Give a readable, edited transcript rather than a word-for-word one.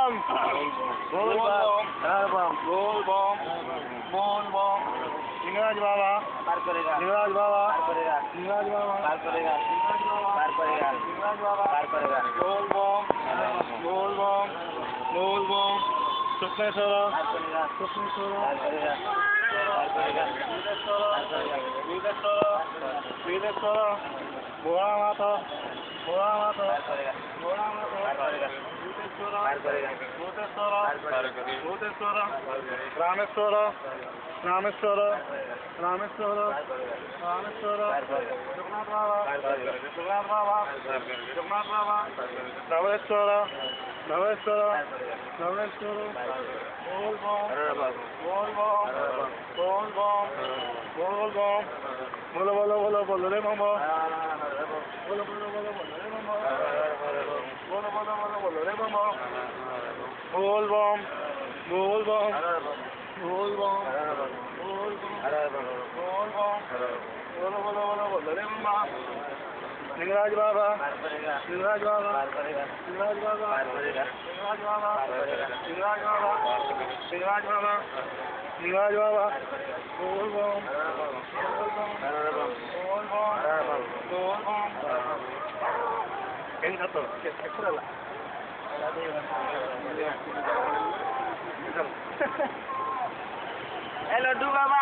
bom. Bool bom. Bool bom. Bool bom. Lingaraj बाबा पार करेगा लिंगराज बाबा पार करेगा लिंगराज बाबा पार करेगा लिंगराज बाबा पार करेगा लिंगराज बाबा पार करेगा बोल बम बोल बम बोल बम सुखनेश्वर पार करेगा सुखनेश्वर पार करेगा पार करेगा वीरेश्वर वीरेश्वर भोला माता पार करेगा भोला माता पार करेगा वीरेश्वर पार करेगा भूतेश्वर भूतेश्वर रामेश्वर रामेश्वर रामेश्वर रामेश्वर जगन्नाथ बाबा जगन्नाथ बाबा जगन्नाथ बाबा धवलेश्वर धवलेश्वर धवलेश्वर बोल बम बोल बम बोल बम बोल बम बोलो बोलो बोलो बोलो रे मामा बोलो बोलो बोलो बोलो रे मामा बोलो बोलो बोलो बोलो रे मामा बोल बम बोल बम बोल बम बोल बम बोल बम बोलो बोलो बोलो बोलो रे मामा लिंगराज बाबा लिंगराज बाबा लिंगराज बाबा लिंगराज बाबा लिंगराज बाबा लिंगराज बाबा लिंगराज बाबा बोल बम बोल बम बोल बम बोल बम ఏం కథ ఎక్కడలా ఏ లడ్డు బాబా